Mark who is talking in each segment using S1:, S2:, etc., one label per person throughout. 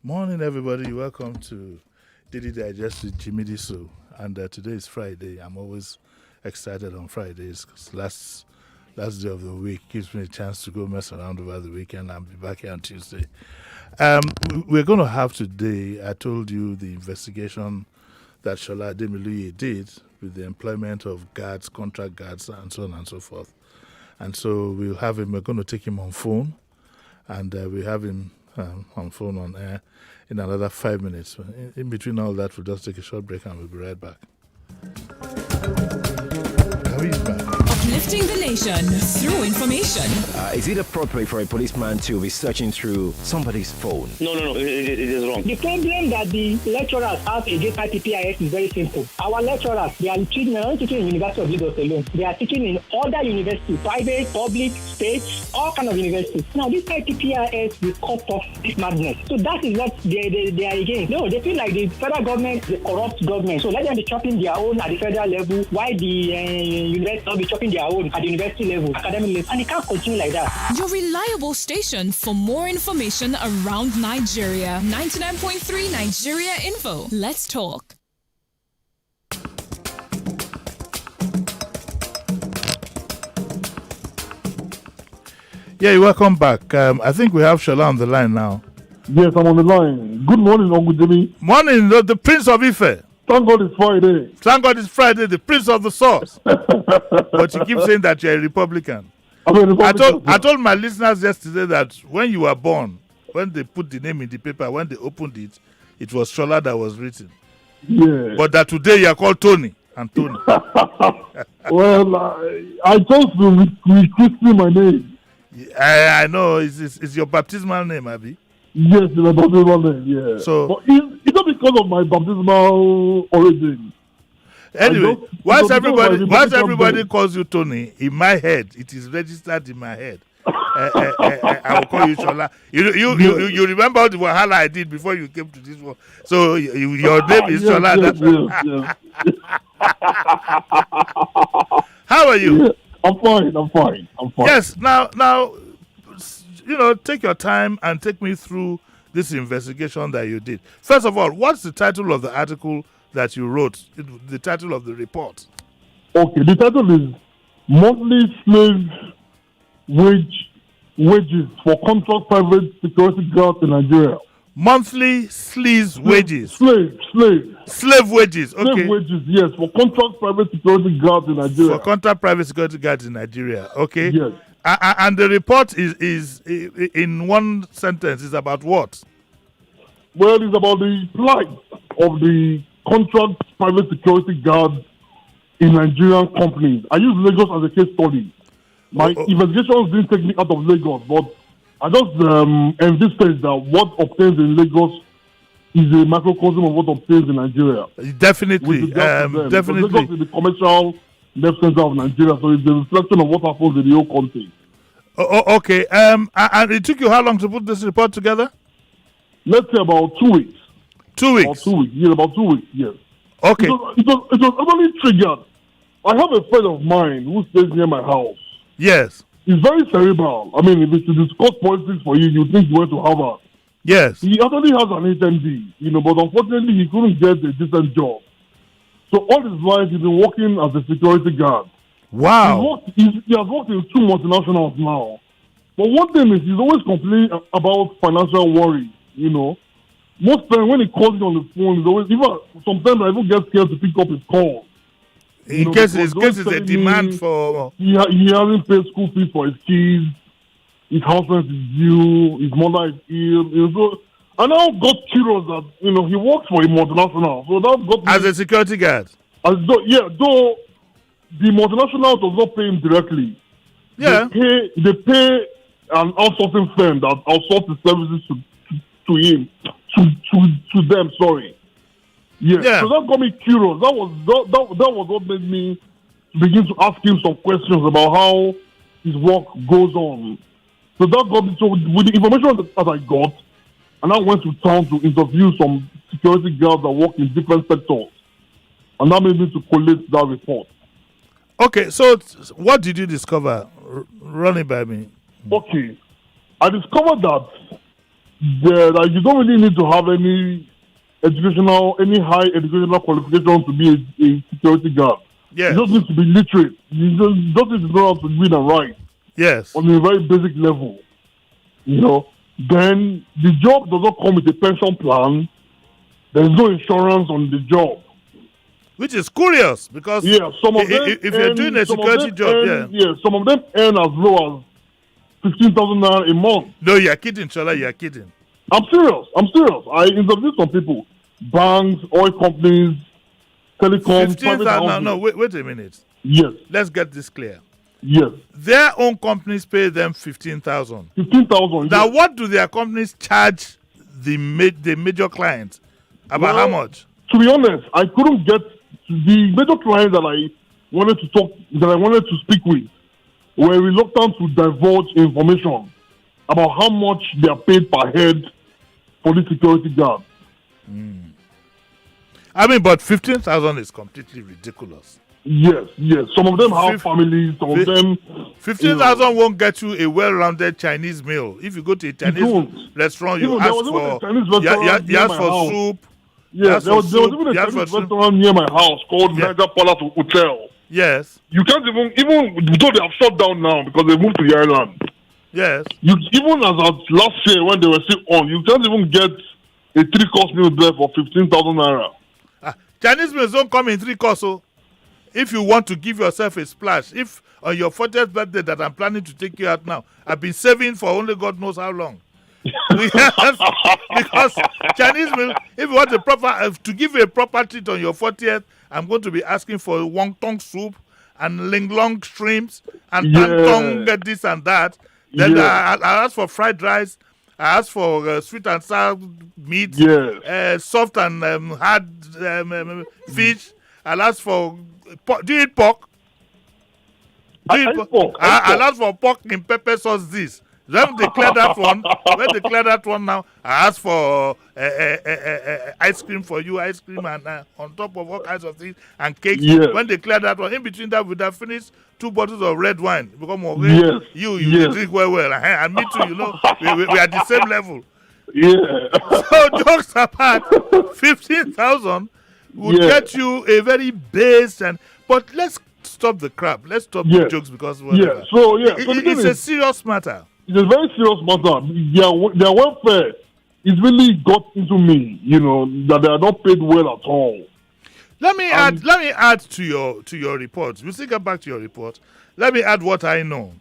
S1: Morning, everybody. Welcome to Daily Digest with Jimi Disu. And today is Friday. I'm always excited on Fridays because last day of the week gives me a chance to go mess around over the weekend. I'll be back here on Tuesday. We're going to have today, I told you, the investigation that Shola Ademiluye did with the employment of guards, contract guards, and so on and so forth. And so we'll have him, we're going to take him on phone, and we have him on phone on air in another 5 minutes. In between all that, we'll just take a short break and we'll be right back. How is back?
S2: Uplifting the nation through information.
S3: Is it appropriate for a policeman to be searching through somebody's phone?
S4: No, it is wrong.
S5: The problem that the lecturers have against IPPIS is very simple. Our lecturers, they are teaching not teaching in University of Lagos alone. They are teaching in other universities, private, public, state, all kind of universities. Now, this IPPIS will cut off this madness. So that is what they are against. No, they feel like the federal government, the corrupt government. So let them be chopping their own at the federal level, while the university will be chopping their own at the university level, academic level. And it can't continue like that.
S2: Your reliable station for more information around Nigeria. 99.3 Nigeria Info. Let's talk.
S1: Yeah, you're welcome back. I think we have Shola on the line now.
S6: Yes, I'm on the line. Good morning, Uncle Jimmy.
S1: Morning, the Prince of Ife.
S6: Thank God it's Friday.
S1: Thank God it's Friday, the Prince of the Sauce. But you keep saying that you're a Republican. I told my listeners yesterday that when you were born, when they put the name in the paper, when they opened it, it was Shola that was written.
S6: Yeah.
S1: But that today you are called Tony and Tony.
S6: Well, I just recruiting my name.
S1: I know. It's your baptismal name, Abi.
S6: Yes, it's my baptismal name, yeah.
S1: So,
S6: but it's not because of my baptismal origin.
S1: Anyway, once everybody calls you Tony, in my head, it is registered in my head. I will call you Shola. You remember all the wahala I did before you came to this one. So your name is Shola.
S6: Yes.
S1: How are you?
S6: Yeah, I'm fine.
S1: Yes. Now, take your time and take me through this investigation that you did. First of all, what's the title of the article that you wrote? The title of the report.
S6: Okay, the title is Monthly Slave Wages for Contract Private Security Guards in Nigeria.
S1: Monthly sleaze wages.
S6: Slave
S1: wages. Okay.
S6: Slave wages, yes, for contract private security guards in Nigeria.
S1: For contract private security guards in Nigeria. Okay.
S6: Yes.
S1: And the report is in one sentence is about what?
S6: Well, it's about the plight of the contract private security guards in Nigerian companies. I use Lagos as a case study. My investigations didn't take me out of Lagos, but I just envisage that what obtains in Lagos is a microcosm of what obtains in Nigeria.
S1: Definitely.
S6: Definitely. Lagos is the commercial left center of Nigeria, so it's a reflection of what happens in the whole country.
S1: Okay. And it took you how long to put this report together?
S6: Let's say about 2 weeks.
S1: 2 weeks?
S6: About 2 weeks, yes.
S1: Okay.
S6: It was only triggered. I have a friend of mine who stays near my house.
S1: Yes.
S6: He's very cerebral. I mean, if it's to discuss politics for you, you think you went to Harvard.
S1: Yes.
S6: He actually has an HMD, but unfortunately he couldn't get a decent job. So all his life he's been working as a security guard.
S1: Wow.
S6: He has worked in 2 multinationals now. But one thing is he's always complaining about financial worry, Most times when he calls me on the phone, he's always, sometimes I even get scared to pick up his call.
S1: In case it's a demand for...
S6: He hasn't paid school fees for his kids. His house rent is due. His mother is ill. So I now got curious that, he works for a multinational. So that got me...
S1: As a security guard?
S6: Though the multinational does not pay him directly.
S1: Yeah.
S6: They pay an outsourcing firm that outsources services to him. To them, sorry. Yeah. So that got me curious. That was what made me begin to ask him some questions about how his work goes on. So that got me. So with the information that I got, and I went to town to interview some security guards that work in different sectors, and that made me to collate that report.
S1: Okay, so what did you discover? Run it by me.
S6: Okay, I discovered that that you don't really need to have any high educational qualification to be a security guard.
S1: Yes.
S6: You just need to be literate. You just need to know how to read and write.
S1: Yes.
S6: On a very basic level. Then the job does not come with a pension plan. There's no insurance on the job.
S1: Which is curious because
S6: some of them
S1: if you're doing a security job,
S6: some of them earn as low as 15,000 naira a month.
S1: No, you're kidding, Chola, you're kidding.
S6: I'm serious. I interviewed some people, banks, oil companies, telecom,
S1: 15,000. No, wait a minute.
S6: Yes.
S1: Let's get this clear.
S6: Yes.
S1: Their own companies pay them 15,000.
S6: 15,000.
S1: Now, what do their companies charge the major clients? About how much?
S6: To be honest, I couldn't get the major clients that I wanted to speak with were reluctant to divulge information about how much they are paid per head for the security guard.
S1: I mean, but 15,000 is completely ridiculous.
S6: Yes. Some of them have families. Some of them.
S1: 15,000 won't get you a well-rounded Chinese meal. If you go to a Chinese restaurant, you ask for soup.
S6: Yes, there was even a Chinese restaurant near my house called Niger Palace Hotel.
S1: Yes.
S6: You can't even though they have shut down now because they moved to the island.
S1: Yes.
S6: Even as at last year when they were still on, you can't even get a 3-course meal there for 15,000 naira.
S1: Chinese meals don't come in 3 course. So if you want to give yourself a splash, if on your 40th birthday that I'm planning to take you out now, I've been saving for only God knows how long. Because Chinese meal, if you want to give you a proper treat on your 40th, I'm going to be asking for wonton soup and linglong shrimps and tang this and that. Then I ask for fried rice. I ask for sweet and sour meat, soft and hard fish. I'll ask for pork. Do you eat pork? I'll ask for pork in pepper sauce. This. When they clear that one now, I ask for ice cream for you, ice cream and on top of all kinds of things and cakes.
S6: Yes.
S1: When they clear that one, in between that, we'd have finished 2 bottles of red wine. Because you drink well, and me too. We are the same level.
S6: Yeah.
S1: So jokes apart, 15,000 would get you a very base but let's stop the crap. Let's stop the jokes because whatever. It's a serious matter.
S6: It's a very serious matter. Their welfare is really got into me, that they are not paid well at all.
S1: Let me add to your report. We'll still get back to your report. Let me add what I know.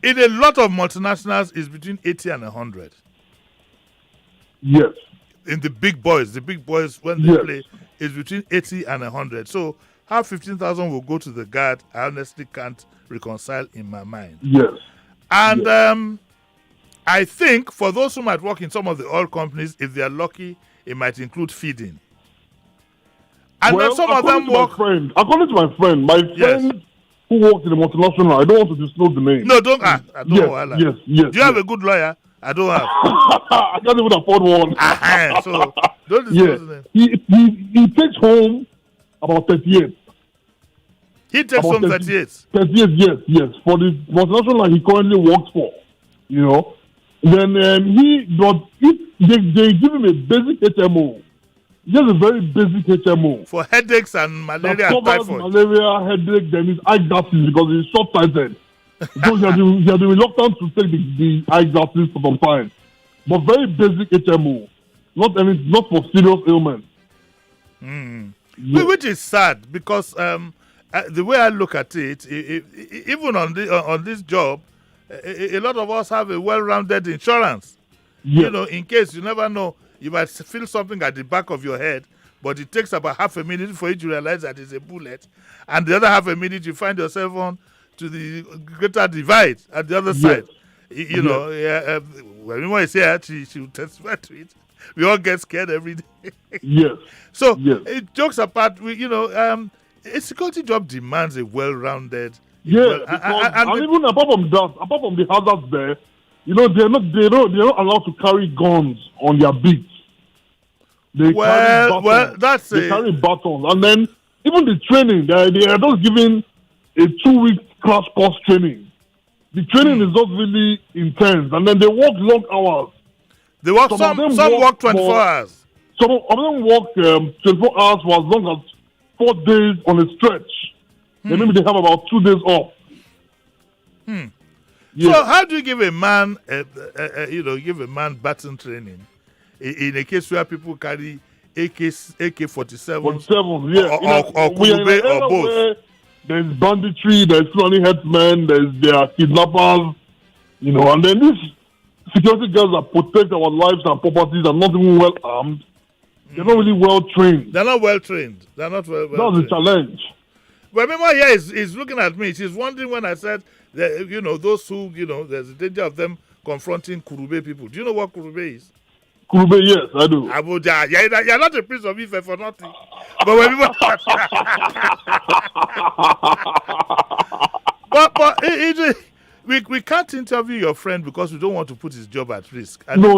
S1: In a lot of multinationals, it's between 80 and 100.
S6: Yes.
S1: In the big boys when they play, is between 80 and 100. So how 15,000 will go to the guard, I honestly can't reconcile in my mind.
S6: Yes.
S1: And I think for those who might work in some of the oil companies, if they are lucky, it might include feeding. And then some of them work.
S6: According to my friend who works in the multinational, I don't want to disclose the name.
S1: No, don't ask. I don't know.
S6: Yes.
S1: Do you have a good lawyer? I don't have.
S6: I can't even afford one.
S1: So don't disclose the name.
S6: He takes home about 38.
S1: He takes home 38.
S6: 38, yes. For the multinational he currently works for, Then they give him a basic HMO. He has a very basic HMO.
S1: For headaches and malaria and typhoid.
S6: Malaria, headache, then his eye glasses because he's short-sighted. So he has been reluctant to take the eye glasses for some time. But very basic HMO. Not for serious ailments.
S1: Yes. Which is sad because the way I look at it, even on this job, a lot of us have a well-rounded insurance.
S6: Yes.
S1: In case you never know, you might feel something at the back of your head, but it takes about half a minute for you to realize that it's a bullet, and the other half a minute you find yourself on to the greater divide at the other side. When anyone is here, she will testify to it. We all get scared every day.
S6: Yes.
S1: So, jokes apart, a security job demands a well-rounded.
S6: And even apart from the hazards there, they're not allowed to carry guns on their beats. They carry batons, and then even the training, they are just giving a 2-week crash course training. The training is just really intense, and then they work long hours
S1: They work, some work 24 hours.
S6: Some of them work 24 hours for as long as 4 days on a stretch. Then maybe they have about 2 days off.
S1: Yeah. So how do you give a man, baton training in a case where people carry AK-47 or Kurube or both?
S6: There's banditry, there's Fulani headsmen, there are kidnappers, and then these security guards that protect our lives and properties are not even well armed. They're not really well trained.
S1: They're not well trained. They're not well
S6: That's
S1: trained.
S6: the challenge.
S1: But Mima here is looking at me. She's wondering when I said that, those who, there's a danger of them confronting Kurube people. Do you know what Kurube is?
S6: Kurube, yes, I do.
S1: You're not a prince of Ife for nothing. But when people... but we can't interview your friend because we don't want to put his job at risk. And
S6: no.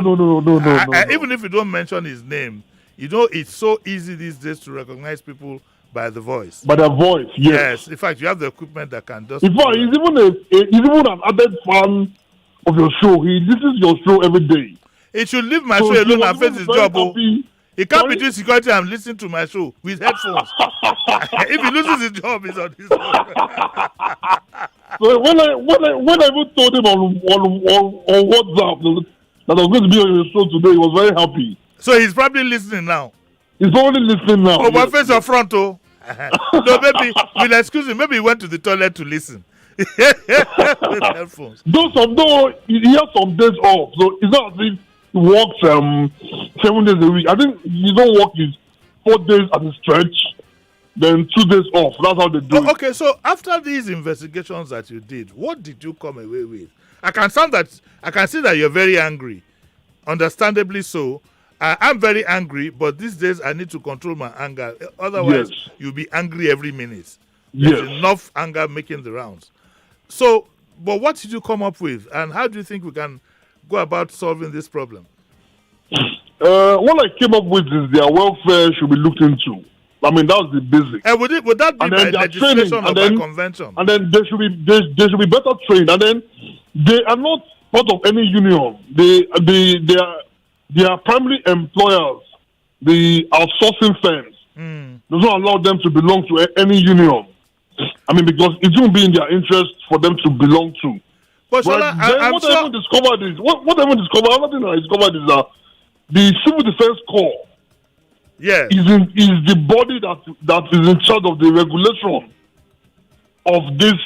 S1: Even if you don't mention his name, it's so easy these days to recognize people by the voice.
S6: By their voice, yes.
S1: Yes, in fact, you have the equipment that can just...
S6: In fact, he's even an added fan of your show. He listens to your show every day.
S1: He should leave my show alone and face his job. He can't be doing security and listening to my show with headphones. If he loses his job, he's on his own.
S6: So when I even told him on WhatsApp that I was going to be on your show today, he was very happy.
S1: So he's probably listening now.
S6: He's probably listening now.
S1: Oh, but face your front, oh. No, maybe we'll excuse him. Maybe he went to the toilet to listen. With headphones.
S6: Though he has some days off, so it's not as if he works 7 days a week. I think he don't work his 4 days at a stretch, then 2 days off. That's how they do it.
S1: Okay, so after these investigations that you did, what did you come away with? I can see that you're very angry. Understandably so. I'm very angry, but these days I need to control my anger. Otherwise, you'll be angry every minute. There's enough anger making the rounds. So, but what did you come up with, and how do you think we can go about solving this problem?
S6: What I came up with is their welfare should be looked into. I mean, that was the basic.
S1: And would that be by legislation or by convention?
S6: And then they should be better trained. And then they are not part of any union. They are primary employers, the outsourcing firms. Does not allow them to belong to any union. I mean, because it won't be in their interest for them to belong to.
S1: But
S6: what I even discovered is another thing I discovered is that the Civil Defense Corps is the body that is in charge of the regulation of these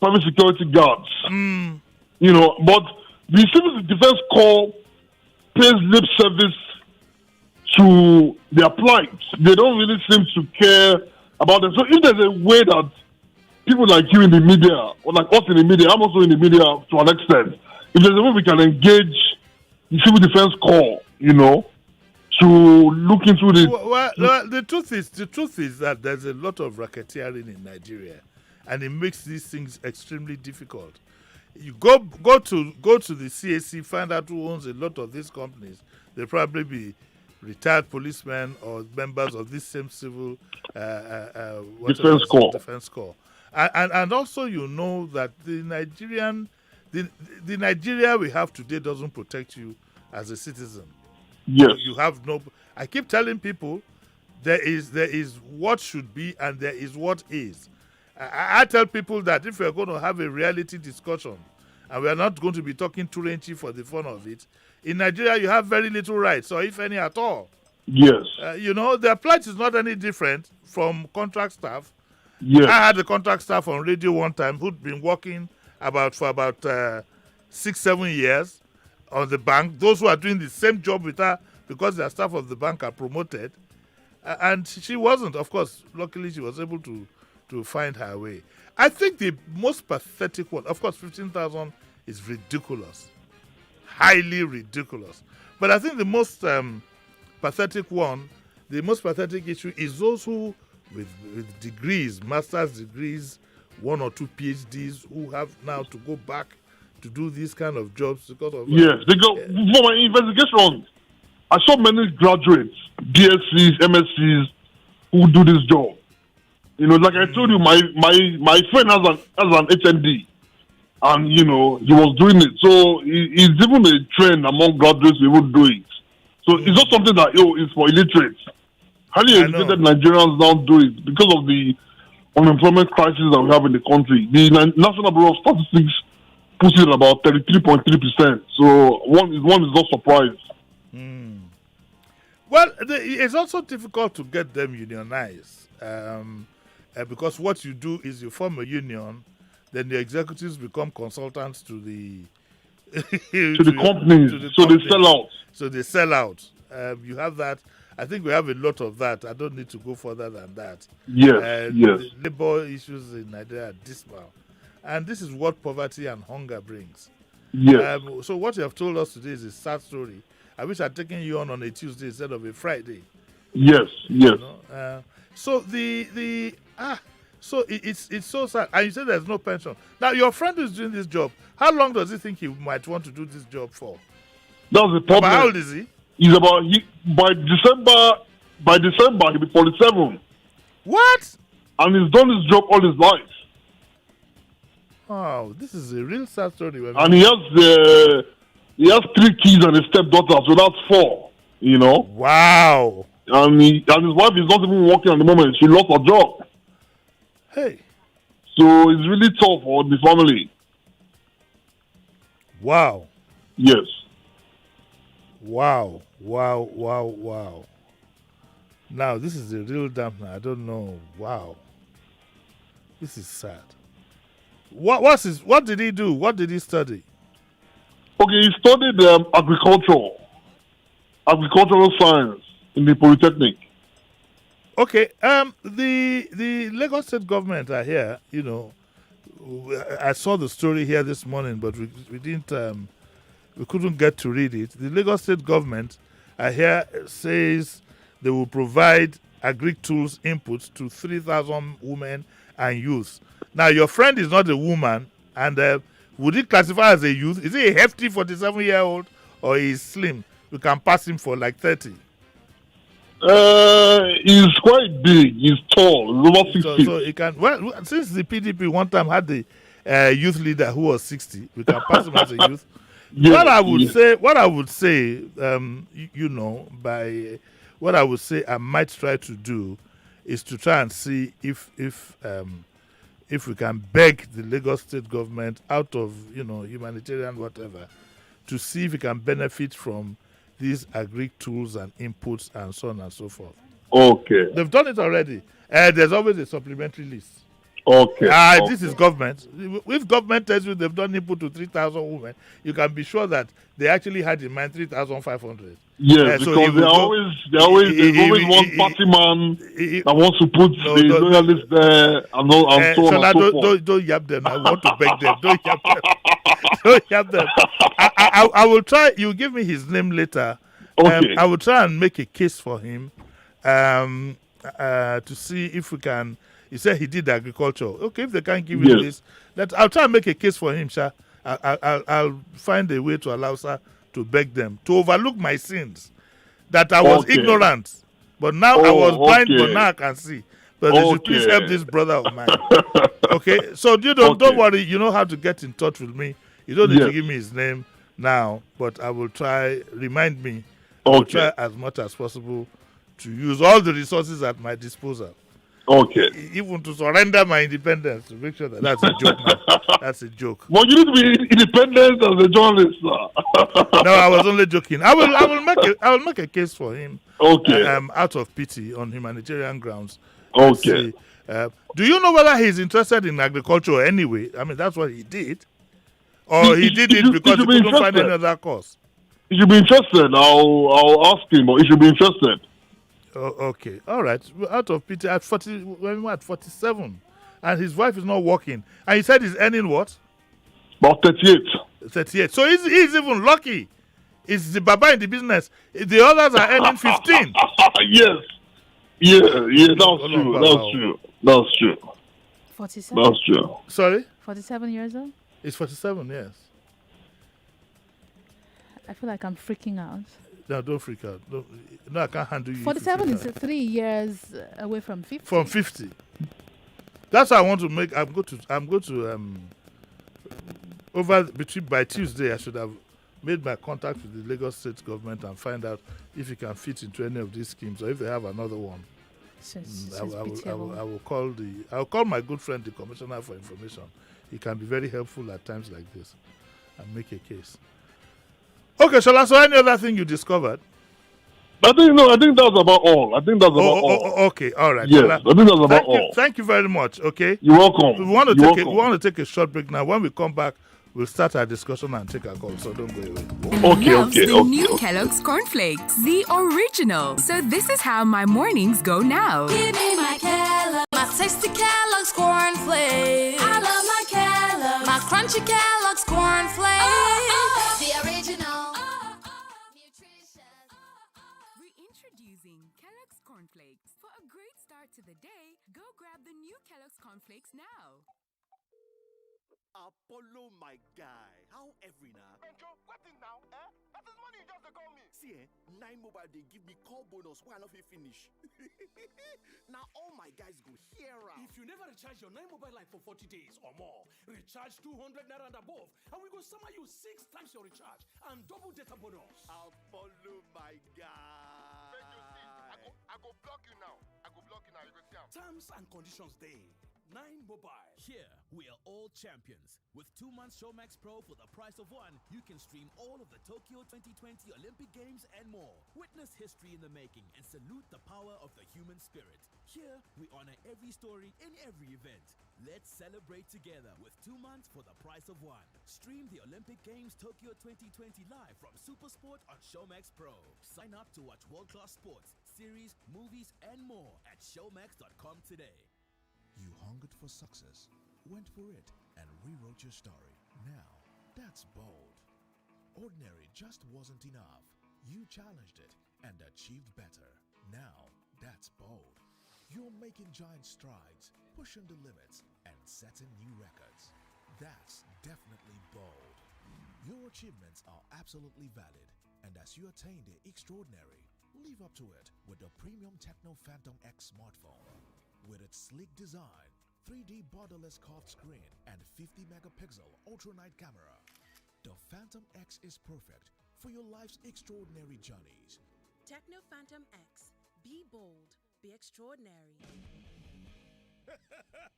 S6: private security guards. But the Civil Defense Corps pays lip service to their plight. They don't really seem to care about them. So if there's a way that people like you in the media, or like us in the media, I'm also in the media to an extent, if there's a way we can engage the Civil Defense Corps, to look into the...
S1: Well, the truth is that there's a lot of racketeering in Nigeria, and it makes these things extremely difficult. You go to the CAC, find out who owns a lot of these companies. They'll probably be retired policemen or members of this same civil defense corps. And also that the Nigeria we have today doesn't protect you as a citizen.
S6: Yes.
S1: You have no... I keep telling people there is what should be and there is what is. I tell people that if we're going to have a reality discussion and we're not going to be talking Turenchi for the fun of it, in Nigeria you have very little rights, or if any at all.
S6: Yes.
S1: Their plight is not any different from contract staff.
S6: Yes.
S1: I had a contract staff on radio one time who'd been working for about 6-7 years on the bank. Those who are doing the same job with her because their staff of the bank are promoted. And she wasn't. Of course, luckily she was able to find her way. I think the most pathetic one, of course, 15,000 is ridiculous, highly ridiculous. But I think the most pathetic one, the most pathetic issue is those who, with degrees, master's degrees, 1 or 2 PhDs, who have now to go back to do these kind of jobs because of...
S6: Yes, they go for my investigation. I saw many graduates, BScs, MScs, who do this job. Like I told you, my friend has an HND. and he was doing it. So it's even a trend among graduates who would do it. So it's not something that is for illiterates. Highly educated Nigerians now do it because of the unemployment crisis that we have in the country. The National Bureau of Statistics puts it at about 33.3%. So one is not surprised.
S1: Well, it's also difficult to get them unionized because what you do is you form a union, then the executives become consultants to the
S6: to the companies. So they sell out.
S1: So they sell out. You have that. I think we have a lot of that. I don't need to go further than that.
S6: Yes, yes.
S1: The labor issues in Nigeria are dismal. And this is what poverty and hunger brings.
S6: Yes.
S1: So what you have told us today is a sad story. I wish I'd taken you on a Tuesday instead of a Friday.
S6: Yes, yes.
S1: So it's so sad. And you say there's no pension. Now your friend who's doing this job, how long does he think he might want to do this job for?
S6: That's the problem.
S1: How old is he?
S6: He's by December he'll be 47.
S1: What?
S6: And he's done his job all his life.
S1: Oh, this is a real sad story.
S6: And he has 3 kids and a stepdaughter, so that's 4.
S1: Wow.
S6: And his wife is not even working at the moment. She lost her job.
S1: Hey.
S6: So it's really tough for the family.
S1: Wow.
S6: Yes.
S1: Wow. Now, this is a real dampener. I don't know. Wow. This is sad. What did he do? What did he study?
S6: Okay, he studied agricultural science in the Polytechnic.
S1: Okay, the Lagos State government are here. I saw the story here this morning, but we didn't. We couldn't get to read it. The Lagos State government are here says they will provide agri tools inputs to 3,000 women and youths. Now, your friend is not a woman, and would he classify as a youth? Is he a hefty 47-year-old or he's slim? We can pass him for like 30.
S6: He's quite big. He's tall. He's over 60.
S1: So he can. Well, since the PDP one time had the youth leader who was 60, we can pass him as a youth.
S6: Yes,
S1: what I would say, what I would say I might try to do is to try and see if we can beg the Lagos State government out of humanitarian whatever to see if we can benefit from these agri tools and inputs and so on and so forth.
S6: Okay.
S1: They've done it already. There's always a supplementary list.
S6: Okay.
S1: This is government. If government tells you they've done input to 3,000 women, you can be sure that they actually had in mind 3,500.
S6: Yes, because there's always one party man that wants to put the loyalists there and so on and so forth.
S1: Don't yap them. I want to beg them. Don't yap them. Don't yap them. I will try. You give me his name later.
S6: Okay.
S1: I will try and make a case for him to see if we can. He said he did agriculture. Okay, if they can't give you this, I'll try and make a case for him, sir. I'll find a way to allow sir to beg them to overlook my sins, that I was ignorant, but now I was blind, but now I can see. But they should please help this brother of mine. Okay, so don't worry. You know how to get in touch with me. You don't need to give me his name now, but I will try. Remind me. I will try as much as possible to use all the resources at my disposal.
S6: Okay.
S1: Even to surrender my independence to make sure that's a joke, man. That's a joke.
S6: Well, you need to be independent as a journalist, sir.
S1: No, I was only joking. I will make a case for him.
S6: Okay.
S1: Out of pity on humanitarian grounds.
S6: Okay.
S1: Do you know whether he's interested in agriculture anyway? I mean, that's what he did. Or he did it because he couldn't find any other course.
S6: He should be interested. I'll ask him, but he should be interested.
S1: Oh, okay. All right. Out of pity, at 47. And his wife is not working. And he said he's earning what?
S6: About 38.
S1: 38. So he's even lucky. It's the baba in the business. The others are earning 15.
S6: Yes. Yeah, that's true.
S4: 47?
S6: That's true.
S1: Sorry?
S4: 47 years old?
S1: It's 47, yes.
S4: I feel like I'm freaking out.
S1: No, don't freak out. No, I can't handle you.
S4: 47 is 3 years away from 50.
S1: From 50. That's how I want to make. I'm going to by Tuesday, I should have made my contact with the Lagos State government and find out if it can fit into any of these schemes or if they have another one. I'll call my good friend, the Commissioner for Information. He can be very helpful at times like this and make a case. Okay, Shola, so any other thing you discovered?
S6: I think that's about all.
S1: Okay, all right.
S6: Yes,
S1: Shola,
S6: I think that's about all.
S1: Thank you very much, okay?
S6: You're welcome.
S1: We want to take a short break now. When we come back, we'll start our discussion and take our call, so don't go away.
S2: Loves the new Kellogg's cornflakes, the original. So this is how my mornings go now.
S7: Give me my Kellogg's, my tasty Kellogg's cornflakes. I love my Kellogg's, my crunchy Kellogg's cornflakes. The original.
S2: Reintroducing Kellogg's cornflakes. For a great start to the day, go grab the new Kellogg's cornflakes now.
S8: Apollo, my guy. How every now?
S9: Benjo, what thing now? That is money you just to call me.
S8: See, 9 Mobile, they give me call bonus while I not finish. Now all my guys go here.
S10: If you never recharge your 9 Mobile line for 40 days or more, recharge 200 naira and above, and we go summer you 6 times your recharge and double data bonus.
S8: Apollo, my guy.
S9: Benjo, see, I go block you now. You go see him.
S10: Terms and conditions day. 9 Mobile.
S11: Here, we are all champions. With 2 months Showmax Pro for the price of one, you can stream all of the Tokyo 2020 Olympic Games and more. Witness history in the making and salute the power of the human spirit. Here, we honor every story in every event. Let's celebrate together with 2 months for the price of one. Stream the Olympic Games Tokyo 2020 live from Supersport on Showmax Pro. Sign up to watch world-class sports, series, movies, and more at showmax.com today.
S12: You hungered for success, went for it, and rewrote your story. Now, that's bold. Ordinary just wasn't enough. You challenged it and achieved better. Now, that's bold. You're making giant strides, pushing the limits, and setting new records. That's definitely bold. Your achievements are absolutely valid, and as you attain the extraordinary, live up to it with the premium Techno Phantom X smartphone. With its sleek design, 3D borderless curved screen, and 50-megapixel ultra-night camera, the Phantom X is perfect for your life's extraordinary journeys.
S13: Techno Phantom X. Be bold. Be extraordinary.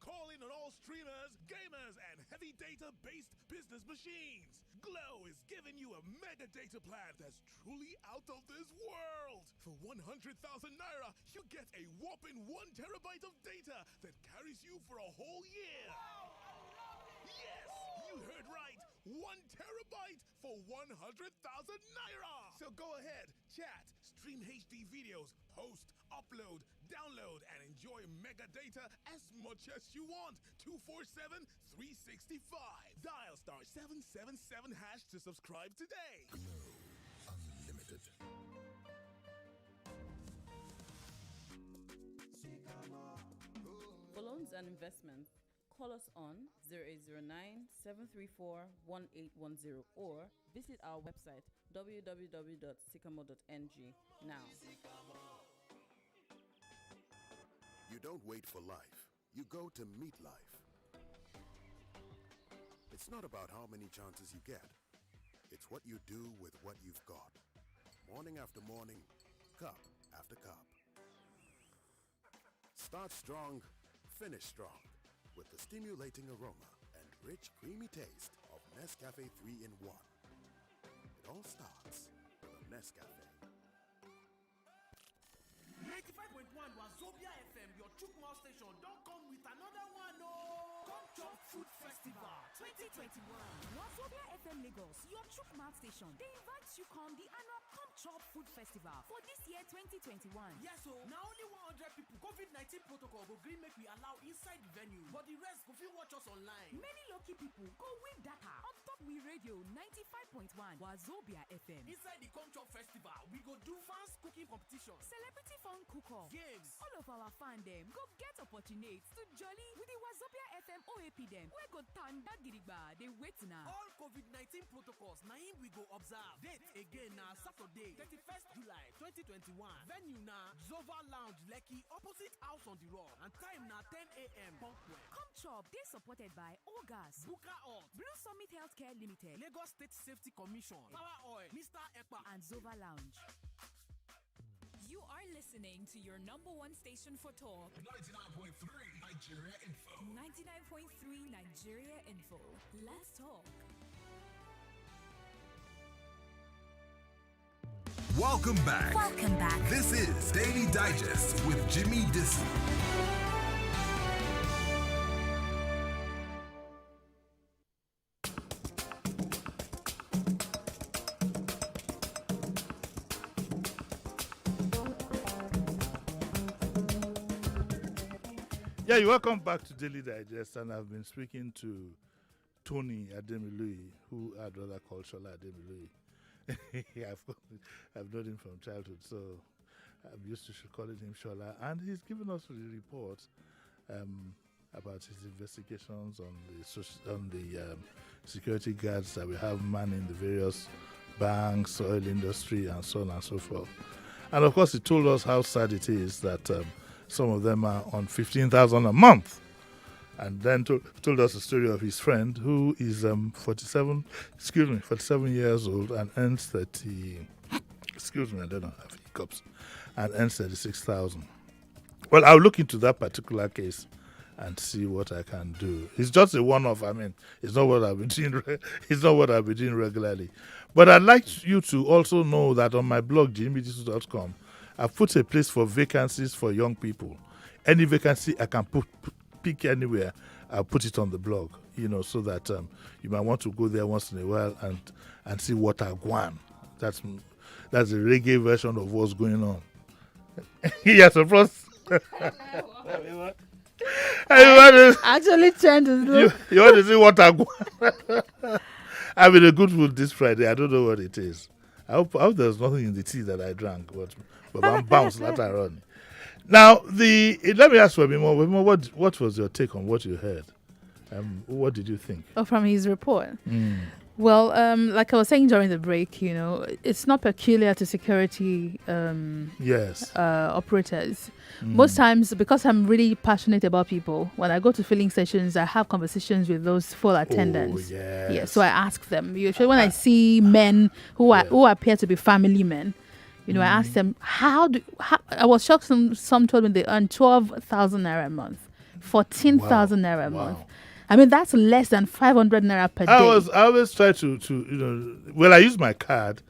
S14: Calling on all streamers, gamers, and heavy data-based business machines. Glow is giving you a mega data plan that's truly out of this world. For 100,000 naira, you get a whopping 1 terabyte of data that carries you for a whole year. Wow, I love it. Yes, you heard right. 1 terabyte for 100,000 naira. So go ahead, chat, stream HD videos, post, upload, download, and enjoy mega data as much as you want. 247 365. Dial *777# to subscribe today.
S12: Glow Unlimited.
S15: For loans and investments, call us on 0809-734-1810 or visit our website www.sycamore.ng now.
S16: You don't wait for life. You go to meet life. It's not about how many chances you get. It's what you do with what you've got. Morning after morning, cup after cup. Start strong, finish strong with the stimulating aroma and rich, creamy taste of Nescafe 3-in-1. It all starts with a Nescafe.
S10: 95.1 Wazobia FM, your Chukma station, don't come with another one, no! Come Chop Food Festival 2021.
S17: Wazobia FM Lagos, your Chukma station. They invite you come the annual Come Chop Food Festival for this year 2021.
S10: Yes, so now only 100 people COVID-19 protocol go green make we allow inside the venue, but the rest go fit watch us online.
S17: Many lucky people go win data on top We Radio 95.1 Wazobia FM.
S10: Inside the Culture Festival, we go do fans cooking competition,
S17: Celebrity Fun Cook-Off.
S10: games.
S17: All of our fan them go get opportunities to jolly with the Wazobia FM OAP them. We go tanda gidigba. They wait now.
S10: All COVID-19 protocols, na him we go observe. Date again na Saturday, 31st July 2021. Venue na Zova Lounge, Lekki, opposite House on the Rock. And time na 10 a.m. Punkwell.
S17: Come chop. They supported by Ogas,
S10: Buka Hut,
S17: Blue Summit Healthcare Limited,
S10: Lagos State Safety Commission, Power Oil, Mr. Ekpa,
S17: and Zova Lounge.
S2: You are listening to your number one station for talk.
S14: 99.3 Nigeria Info.
S2: 99.3 Nigeria Info. Let's talk.
S14: Welcome back.
S7: Welcome back.
S14: This is Daily Digest with Jimi Disu.
S1: Yeah, you're welcome back to Daily Digest, and I've been speaking to Tony Ademilui, who I'd rather call Shola Ademilui. I've known him from childhood, so I'm used to calling him Shola, and he's given us a report about his investigations on the security guards that we have manning the various banks, oil industry, and so on and so forth. And of course, he told us how sad it is that some of them are on 15,000 a month. And then told us a story of his friend who is 47 years old and earns 30, I don't know, have hiccups, and earns 36,000. Well, I'll look into that particular case and see what I can do. It's just a one-off. I mean, it's not what I've been doing. It's not what I've been doing regularly. But I'd like you to also know that on my blog, jimidisu.com, I've put a place for vacancies for young people. Any vacancy I can pick anywhere, I'll put it on the blog, so that you might want to go there once in a while and see what I want. That's the reggae version of what's going on. Yes, of course.
S4: Actually trying to look.
S1: You want to see what I want? I'm in a good mood this Friday. I don't know what it is. I hope there's nothing in the tea that I drank, but I'm bounced later on. Now, let me ask you a bit more. What was your take on what you heard? What did you think?
S4: Oh, from his report. Well, like I was saying during the break, it's not peculiar to security operators. Most times, because I'm really passionate about people, when I go to filling stations, I have conversations with those full attendants.
S1: Oh, yes.
S4: Yeah, so I ask them. Usually when I see men who appear to be family men, I ask them, how I was shocked some told me they earn 12,000 naira a month, 14,000 naira a month. I mean, that's less than 500 naira per day.
S1: I always try to I use my card,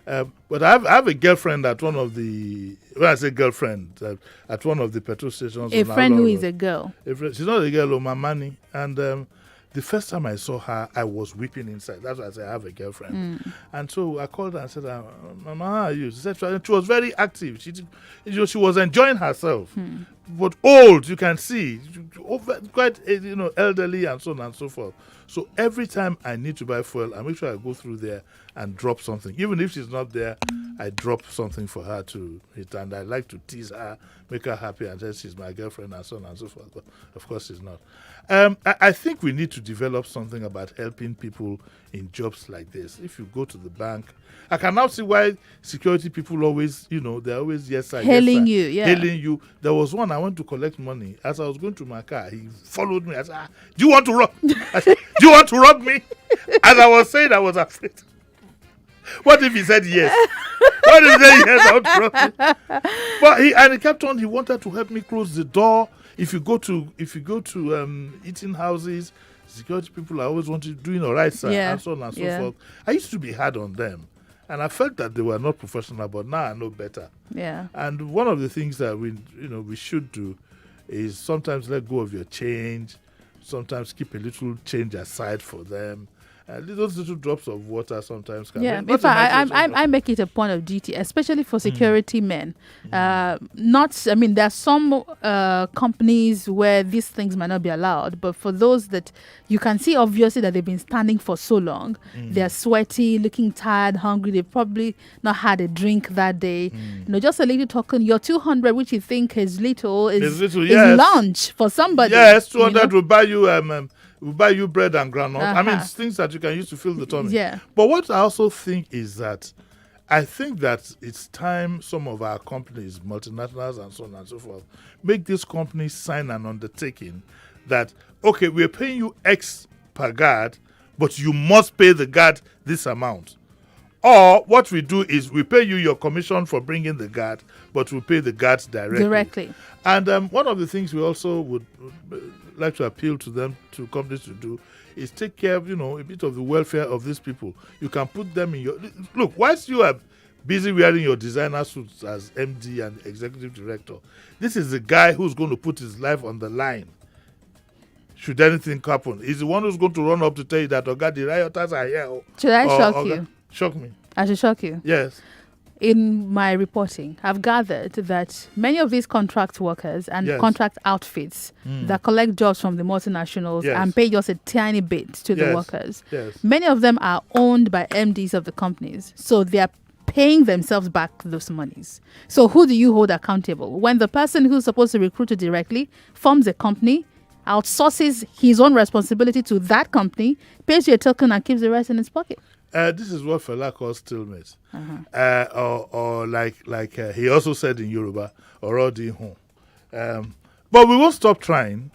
S1: but I have a girlfriend at one of the, when I say girlfriend, at one of the petrol stations.
S4: A friend who is a girl.
S1: She's not a girl, my money. And the first time I saw her, I was weeping inside. That's why I said I have a girlfriend. And so I called her and said, Mama, how are you? She said she was very active. She was enjoying herself. But old, you can see, quite elderly and so on and so forth. So every time I need to buy fuel, I make sure I go through there and drop something. Even if she's not there, I drop something for her to eat. And I like to tease her, make her happy, and say she's my girlfriend and so on and so forth. But of course she's not. I think we need to develop something about helping people in jobs like this. If you go to the bank, I can now see why security people always, they're always yes sir,
S4: hailing
S1: yes, sir,
S4: you, yeah.
S1: hailing you. There was one, I went to collect money. As I was going to my car, he followed me. I said, do you want to rob? I said, do you want to rob me? As I was saying, I was afraid. What if he said yes? What if he said yes? I want to rob him. But he kept on. He wanted to help me close the door. If you go to eating houses, security people are always wanting doing all right, sir, and so on and so forth. I used to be hard on them, and I felt that they were not professional. But now I know better.
S4: Yeah.
S1: And one of the things that we should do is sometimes let go of your change. Sometimes keep a little change aside for them. Those little drops of water sometimes can
S4: Yeah,
S1: make.
S4: in fact, I make it a point of duty, especially for security men. Not, I mean, there are some companies where these things might not be allowed, but for those that you can see obviously that they've been standing for so long, they're sweaty, looking tired, hungry. They've probably not had a drink that day. Just a little token. Your 200, which you think is little, is lunch for somebody.
S1: Yes, 200 will buy you will buy you bread and granola. I mean, things that you can use to fill the tummy.
S4: Yeah.
S1: But what I also think is that I think that it's time some of our companies, multinationals and so on and so forth, make these companies sign an undertaking that, okay, we're paying you X per guard, but you must pay the guard this amount. Or what we do is we pay you your commission for bringing the guard, but we pay the guards directly. And one of the things we also would like to appeal to them, to companies to do, is take care of, a bit of the welfare of these people. You can put them in your... Look, whilst you are busy wearing your designer suits as MD and executive director, this is the guy who's going to put his life on the line. Should anything happen, he's the one who's going to run up to tell you that, the rioters are here.
S4: Should I shock you?
S1: Shock me.
S4: I should shock you.
S1: Yes.
S4: In my reporting, I've gathered that many of these contract workers and contract outfits that collect jobs from the multinationals and pay just a tiny bit to the workers, many of them are owned by MDs of the companies. So they are paying themselves back those monies. So who do you hold accountable? When the person who's supposed to recruit you directly forms a company, outsources his own responsibility to that company, pays you a token and keeps the rest in his pocket.
S1: This is what Fela calls stalemate. Or like he also said in Yoruba, Orodi home. But we won't stop trying.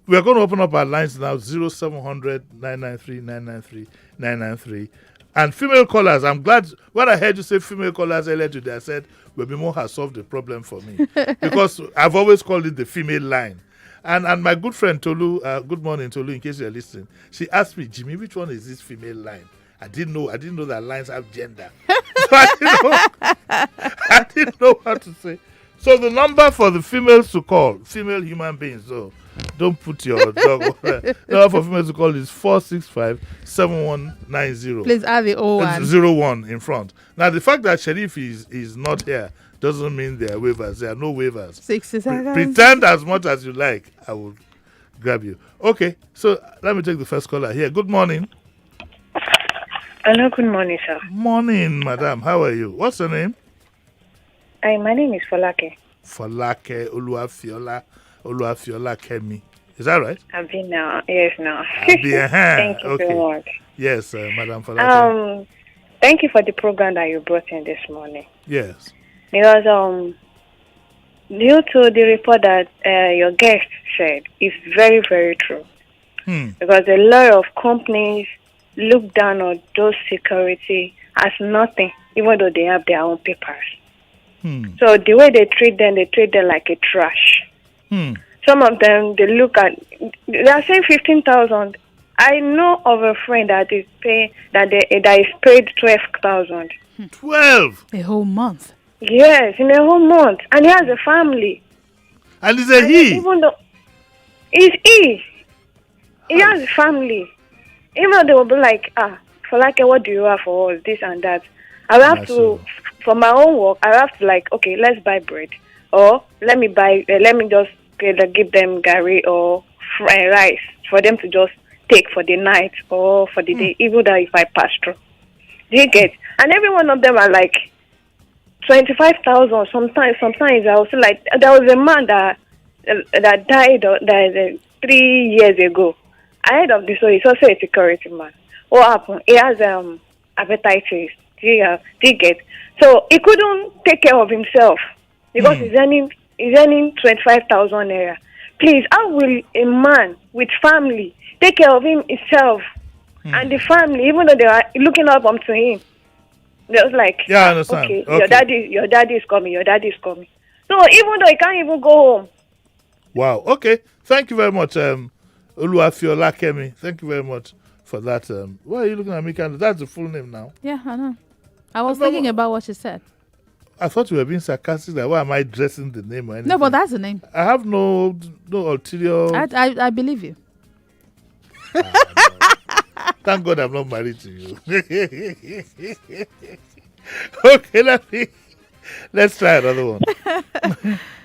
S1: We are going to open up our lines now, 0700 993 993 993. And female callers, I'm glad, when I heard you say female callers earlier today, I said, Webimo has solved the problem for me. Because I've always called it the female line. And my good friend Tolu, good morning Tolu, in case you're listening, she asked me, Jimmy, which one is this female line? I didn't know that lines have gender. So I didn't know what to say. So the number for the females to call, female human beings, so don't put your dog. The number for females to call is 465-7190.
S4: Please add the
S1: 01 in front. Now the fact that Sheriff is not here doesn't mean there are waivers. There are no waivers.
S4: 60 seconds.
S1: Pretend as much as you like. I will grab you. Okay, so let me take the first caller here. Good morning.
S18: Hello, good morning, sir.
S1: Morning, madam. How are you? What's your name?
S18: My name is Folake.
S1: Folake Oluwafiola Kemi. Is that right?
S18: Abi now. Yes, now.
S1: Thank
S18: you so much.
S1: Yes, Madam Folake.
S18: Thank you for the program that you brought in this morning.
S1: Yes.
S18: Because due to the report that your guest said, is very, very true. Because a lot of companies look down on those security as nothing, even though they have their own papers. So the way they treat them like a trash. Some of them, they are saying 15,000. I know of a friend that is paid that is paid 12,000.
S1: 12
S4: a whole month.
S18: Yes, in a whole month, and he has a family.
S1: And is a he?
S18: Even though he has a family. Even though they will be like, Folake, what do you have for us? This and that. I will have to, for my own work, I have to okay, let's buy bread, or let me just give them gari or rice for them to just take for the night or for the day, even though if I pass through. Do you get? And every one of them are like 25,000. Sometimes I was like, there was a man that died 3 years ago. Ahead of this, so he's also a security man. What happened? He has hepatitis. Do you get? So he couldn't take care of himself because he's earning 25,000 naira. Please, how will a man with family take care of himself and the family, even though they are looking up onto him? They was like,
S1: I understand.
S18: Okay, your daddy is coming. So even though he can't even go home.
S1: Wow. Okay. Thank you very much, Oluwafiola Kemi. Thank you very much for that. Why are you looking at me? That's the full name now.
S4: Yeah, I know. I was thinking about what she said.
S1: I thought you were being sarcastic. Like, why am I dressing the name or anything?
S4: No, but that's the name.
S1: I have no ulterior.
S4: I believe you.
S1: Thank God I'm not married to you. Okay, let's try another one.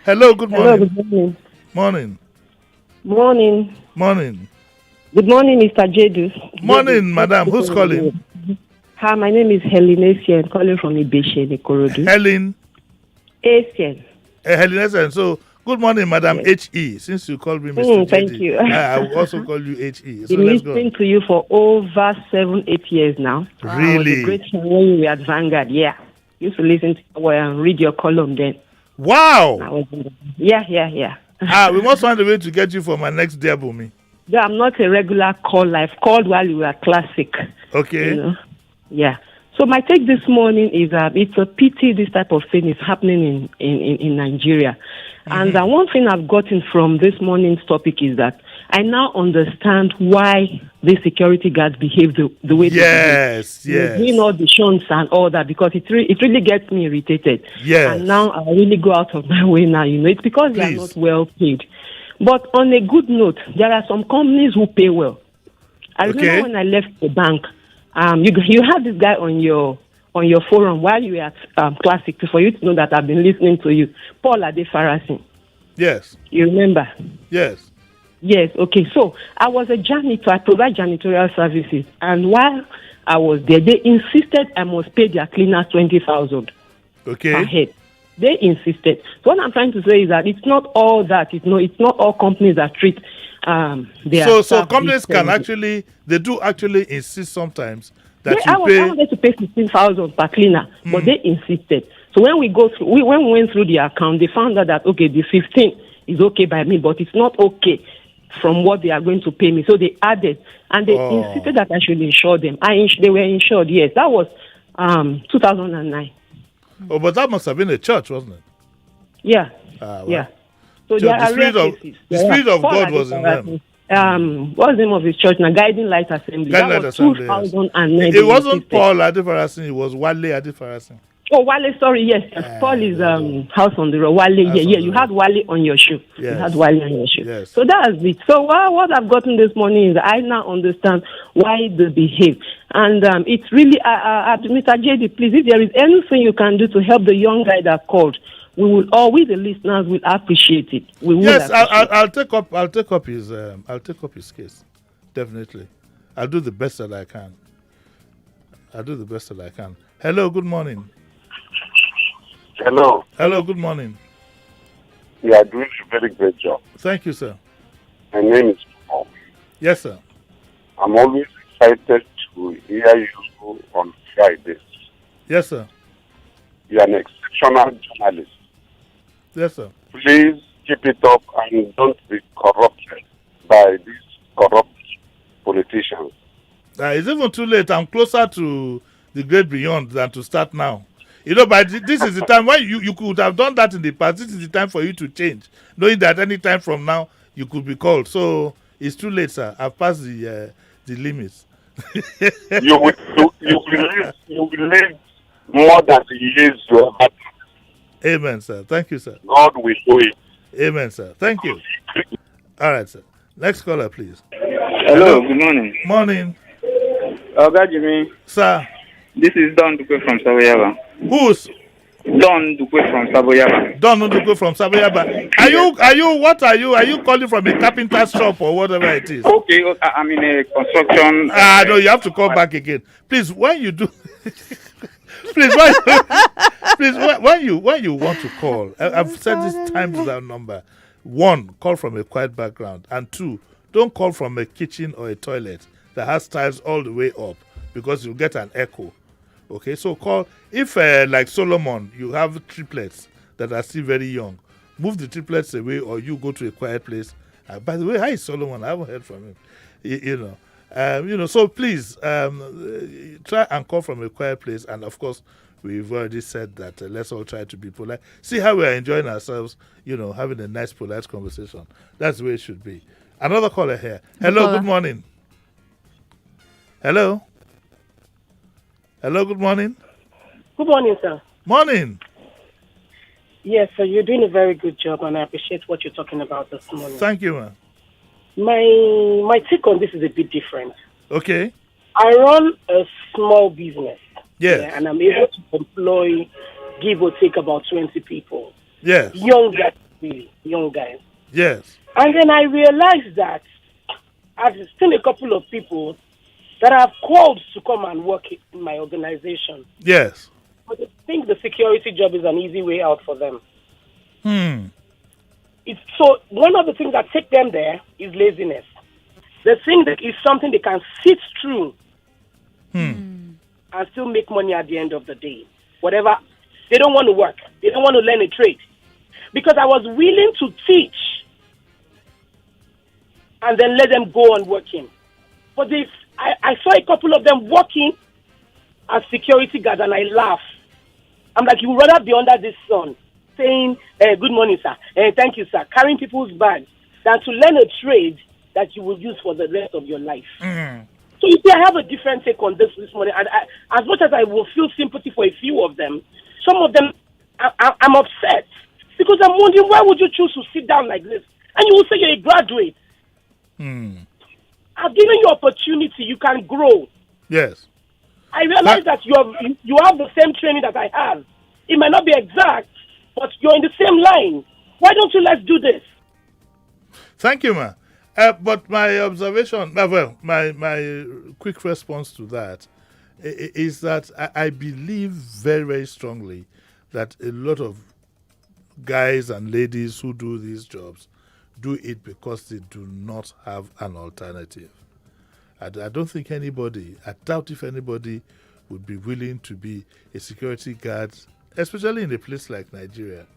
S1: Hello, good morning.
S19: Hello, good morning.
S1: Morning.
S19: Morning.
S1: Morning.
S19: Good morning, Mr. Jedus.
S1: Morning, madam. Who's calling?
S19: Hi, my name is Helen Asian, calling from Ibeshe, Ikorodu.
S1: Helen?
S19: Asian.
S1: Helen Asian. So, good morning, Madam H.E. Since you called me Mr.
S19: Thank you.
S1: I will also call you H.E. So
S19: Been
S1: let's go.
S19: listening to you for over 7-8 years now.
S1: Really?
S19: I was a great fan when you were at Vanguard, yeah. Used to listen to you and read your column then.
S1: Wow!
S19: Yeah.
S1: We must find a way to get you for my next Diabumi.
S19: Yeah, I'm not a regular caller. I've called while you were classic.
S1: Okay.
S19: You know? Yeah. So my take this morning is it's a pity this type of thing is happening in Nigeria. And one thing I've gotten from this morning's topic is that I now understand why the security guards behave the way they behave.
S1: Yes.
S19: Doing all the shunts and all that, because it really gets me irritated.
S1: Yes.
S19: And now I really go out of my way now, It's because they are not well paid. But on a good note, there are some companies who pay well. I remember when I left the bank, you had this guy on your forum while you were at Classic, for you to know that I've been listening to you. Paul Adefarasin.
S1: Yes.
S19: You remember?
S1: Yes.
S19: Yes, okay. So I was a janitor. I provide janitorial services. And while I was there, they insisted I must pay their cleaners 20,000 per head. They insisted. So what I'm trying to say is that it's not all that. It's not all companies that treat their
S1: So companies can actually, they do actually insist sometimes that
S19: I
S1: you pay.
S19: I wanted to pay 15,000 per cleaner, but they insisted. So when we when we went through the account, they found out that okay, the 15 is okay by me, but it's not okay from what they are going to pay me. So they added, and they insisted that I should insure them. They were insured. Yes, that was 2009.
S1: Oh, but that must have been a church, wasn't it?
S19: Yeah.
S1: Well.
S19: Yeah. So there are
S1: the Spirit of God was in them.
S19: What's the name of his church now? Guiding Light Assembly. That was 2009.
S1: It wasn't Paul Adefarasin, it was Wale Adefarasin.
S19: Oh, Wale, sorry, yes. Paul is House on the Road. Wale, yeah. You had Wale on your shoe.
S1: Yes.
S19: You had Wale on your shoe.
S1: Yes.
S19: So that's it. So what I've gotten this morning is I now understand why they behave. And it's really, Mr. JD, please, if there is anything you can do to help the young guy that called, we will always, the listeners will appreciate it. We will.
S1: Yes, I'll take up his case. Definitely. I'll do the best that I can. Hello, good morning.
S20: Hello.
S1: Hello, good morning.
S20: You are doing a very great job.
S1: Thank you, sir.
S20: My name is Paul.
S1: Yes, sir.
S20: I'm always excited to hear you on Fridays.
S1: Yes, sir.
S20: You are an exceptional journalist.
S1: Yes, sir.
S20: Please keep it up and don't be corrupted by these corrupt politicians.
S1: It's even too late. I'm closer to the great beyond than to start now. But this is the time when you could have done that in the past. This is the time for you to change, knowing that any time from now you could be called. So it's too late, sir. I've passed the limits.
S20: you will live more than the years you have had.
S1: Amen, sir. Thank you, sir.
S20: God will do it.
S1: Amen, sir. Thank you. All right, sir. Next caller, please.
S21: Hello. Good morning.
S1: Morning.
S21: Jimmy.
S1: Sir.
S21: This is Don Duque from Saboyaba.
S1: Who's?
S21: Don Duque from Saboyaba.
S1: Don Duque from Saboyaba. Are you calling from a carpenter's shop or whatever it is?
S21: Okay, I'm in a construction.
S1: No, you have to call back again. Please, when you do... when you want to call, I've said this times that number. 1, call from a quiet background. And 2, don't call from a kitchen or a toilet that has tiles all the way up because you'll get an echo. Okay, so call, if like Solomon, you have triplets that are still very young, move the triplets away or you go to a quiet place. By the way, hi Solomon, I haven't heard from him. So please try and call from a quiet place. And of course, we've already said that let's all try to be polite. See how we are enjoying ourselves, having a nice, polite conversation. That's the way it should be. Another caller here. Hello, good morning. Hello. Hello, good morning.
S22: Good morning, sir.
S1: Morning.
S22: Yes, sir, you're doing a very good job, and I appreciate what you're talking about this morning.
S1: Thank you, ma'am.
S22: My take on this is a bit different.
S1: Okay.
S22: I run a small business.
S1: Yes.
S22: Yeah, and I'm able to employ, give or take, about 20 people.
S1: Yes.
S22: Young guys, really, young guys.
S1: Yes.
S22: And then I realized that I've seen a couple of people that I've called to come and work in my organization.
S1: Yes.
S22: But I think the security job is an easy way out for them. So one of the things that take them there is laziness. The thing that is something they can sit through and still make money at the end of the day. Whatever, they don't want to work. They don't want to learn a trade. Because I was willing to teach and then let them go on working. But I saw a couple of them working as security guards and I laugh. I'm like, you would rather be under this sun saying, good morning, sir, thank you, sir, carrying people's bags than to learn a trade that you will use for the rest of your life. So you see, I have a different take on this morning. And as much as I will feel sympathy for a few of them, some of them, I'm upset. Because I'm wondering, why would you choose to sit down like this? And you will say you're a graduate. I've given you opportunity. You can grow.
S1: Yes.
S22: I realize that you have the same training that I have. It might not be exact, but you're in the same line. Why don't you let's do this?
S1: Thank you, ma. But my observation, my quick response to that is that I believe very, very strongly that a lot of guys and ladies who do these jobs do it because they do not have an alternative. I don't think anybody, I doubt if anybody would be willing to be a security guard, especially in a place like Nigeria.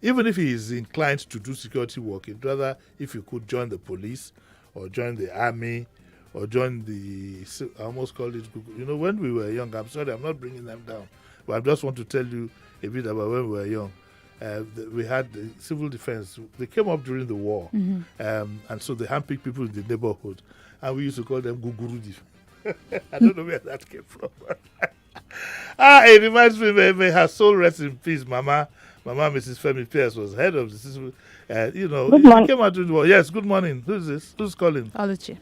S1: Even if he is inclined to do security work, he'd rather if you could join the police or join the army or join I almost called it, when we were young, I'm sorry, I'm not bringing them down, but I just want to tell you a bit about when we were young. We had the civil defense. They came up during the war, and so they handpicked people in the neighborhood, and we used to call them Gugurudi. I don't know where that came from. It reminds me, may her soul rest in peace, Mama, Mrs. Femi Pierce was head of the civil.
S3: Good morning.
S1: Came out during the war. Yes, good morning. Who's this? Who's calling?
S4: Oluchi.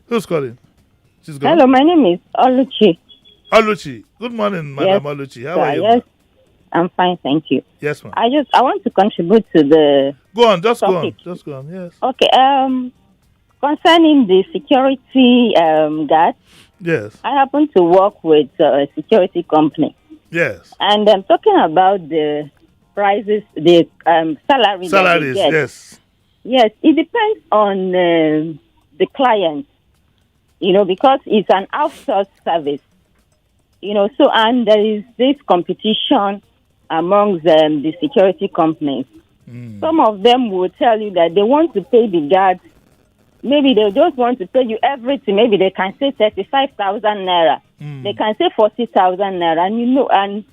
S1: Who's calling? She's gone.
S3: Hello, my name is Oluchi.
S1: Oluchi. Good morning, Madam Oluchi. How are you?
S3: Yes, I'm fine, thank you.
S1: Yes, ma'am.
S3: I want to contribute to the
S1: Go on, just
S3: topic.
S1: go on, yes.
S3: Okay, concerning the security guard,
S1: yes,
S3: I happen to work with a security company.
S1: Yes.
S3: And I'm talking about the prices, the salary.
S1: Salaries, yes.
S3: Yes, it depends on the client, because it's an outsourced service. And there is this competition amongst the security companies. Some of them will tell you that they want to pay the guards. Maybe they just want to pay you everything. Maybe they can say 35,000 naira. They can say 40,000 naira. And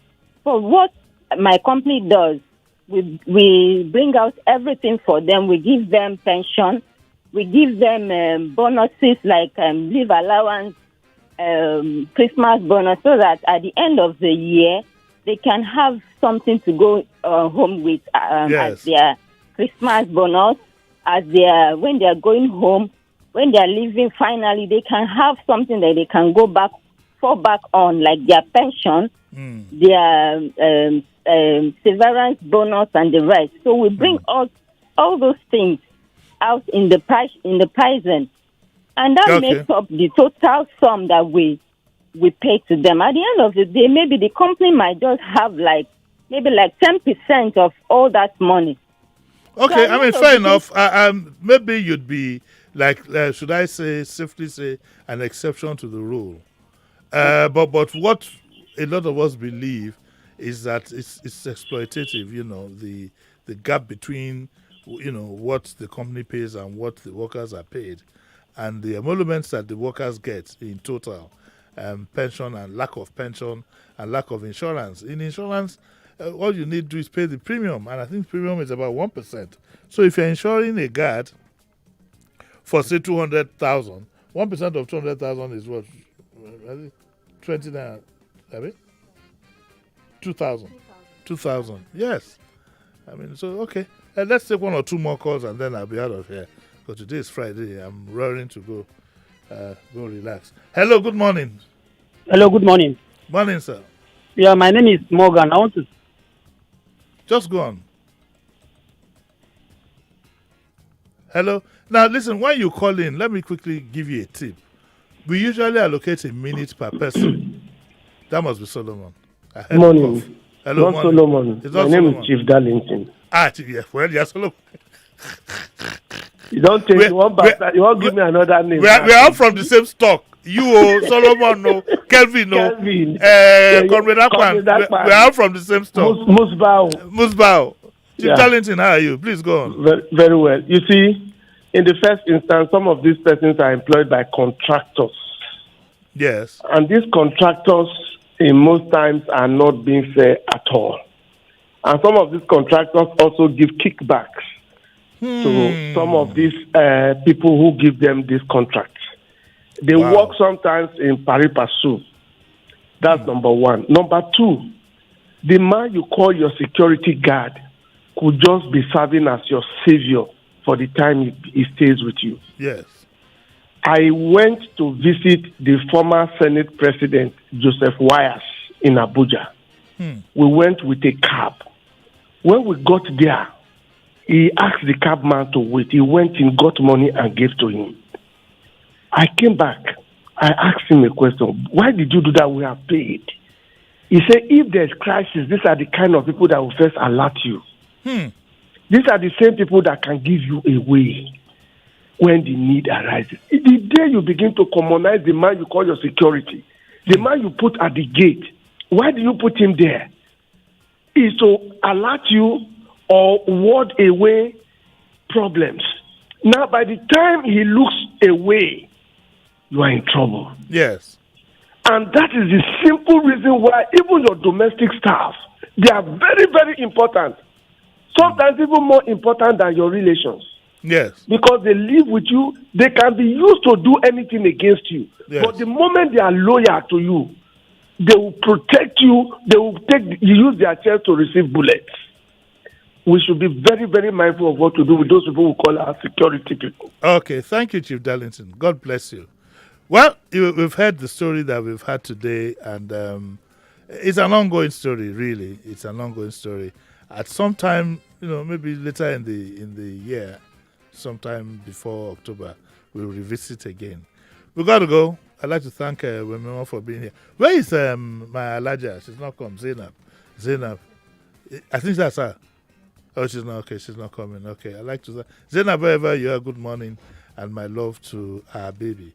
S3: for what my company does, we bring out everything for them. We give them pension. We give them bonuses like leave allowance, Christmas bonus, so that at the end of the year, they can have something to go home with as their Christmas bonus, when they are going home, when they are leaving, finally, they can have something that they can fall back on, like their pension, their severance bonus, and the rest. So we bring all those things out in the pricing, and that makes up the total sum that we pay to them. At the end of the day, maybe the company might just have maybe 10% of all that money.
S1: Okay,
S3: So
S1: fair enough. Maybe you'd be should I safely say, an exception to the rule. But what a lot of us believe is that it's exploitative. The gap between what the company pays and what the workers are paid, and the emoluments that the workers get in total, pension and lack of pension and lack of insurance. In insurance, all you need to do is pay the premium, and I think premium is about 1%. So if you're insuring a guard for say 200,000, 1% of 200,000 is what? 29. 2,000. 2,000. Yes. So okay. Let's take one or two more calls and then I'll be out of here. Because today is Friday. I'm raring to go. go relax. Hello, good morning.
S5: Hello, good morning.
S1: Morning, sir.
S5: Yeah, my name is Morgan. I want to.
S1: Just go on. Hello. Now, listen, when you call in, let me quickly give you a tip. We usually allocate a minute per person. That must be Solomon. I heard
S6: Morning.
S1: cough. Hello,
S6: Not
S1: morning.
S6: Solomon.
S1: It's
S6: My
S1: not
S6: name
S1: Solomon.
S6: is Chief Darlington.
S1: Yeah, well, yeah, Solomon.
S6: You don't take one bastard. You won't give me another name.
S1: We are all from the same stock. You, Solomon, no. Kelvin, no.
S6: Kelvin.
S1: Comrade Akpan. We are all from the same stock. Musbao. Chief Darlington, how are you? Please go on.
S6: Very, very well. You see, in the first instance, some of these persons are employed by contractors.
S1: Yes.
S6: And these contractors, in most times, are not being fair at all. And some of these contractors also give kickbacks to some of these people who give them these contracts. They work sometimes in pari passu. That's number one. Number two, the man you call your security guard could just be serving as your savior for the time he stays with you.
S1: Yes.
S6: I went to visit the former Senate President, Joseph Wires, in Abuja. We went with a cab. When we got there, he asked the cabman to wait. He went in, got money, and gave to him. I came back. I asked him a question. Why did you do that? We have paid. He said, if there's crisis, these are the kind of people that will first alert you. These are the same people that can give you away when the need arises. The day you begin to commonize the man you call your security, the man you put at the gate, why do you put him there? Is to alert you or ward away problems. Now, by the time he looks away, you are in trouble.
S1: Yes.
S6: And that is the simple reason why even your domestic staff, they are very, very important. Sometimes even more important than your relations.
S1: Yes.
S6: Because they live with you, they can be used to do anything against you.
S1: Yes.
S6: But the moment they are loyal to you, they will protect you, they will use their chest to receive bullets. We should be very, very mindful of what to do with those people who call our security people.
S1: Okay, thank you, Chief Darlington. God bless you. Well, we've heard the story that we've had today, and it's an ongoing story, really. It's an ongoing story. At some time, maybe later in the year, sometime before October, we'll revisit again. We got to go. I'd like to thank Wemema for being here. Where is my Alaja? She's not come. Zainab. I think that's her. Oh, she's not okay. She's not coming. Okay, I'd like to thank Zainab, wherever you are, good morning, and my love to our baby.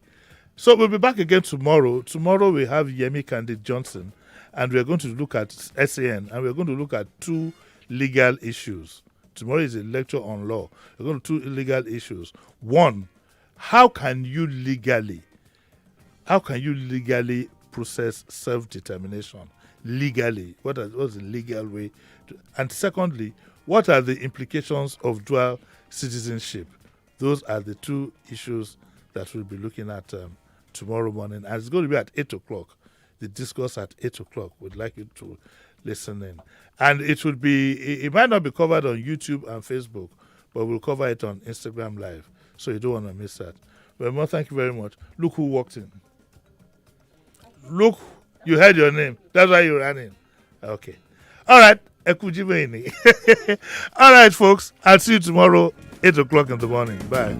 S1: So we'll be back again tomorrow. Tomorrow we have Yemi Candid Johnson, and we're going to look at SAN, and we're going to look at two legal issues. Tomorrow is a lecture on law. We're going to do two legal issues. One, how can you legally process self-determination? Legally, what's the legal way? And secondly, what are the implications of dual citizenship? Those are the two issues that we'll be looking at tomorrow morning. And it's going to be at 8 o'clock. The discourse at 8 o'clock. We'd like you to listen in. And it might not be covered on YouTube and Facebook, but we'll cover it on Instagram Live. So you don't want to miss that. Well, thank you very much. Look who walked in. Look, you heard your name. That's why you ran in. Okay. All right. All right, folks. I'll see you tomorrow, 8 o'clock in the morning. Bye.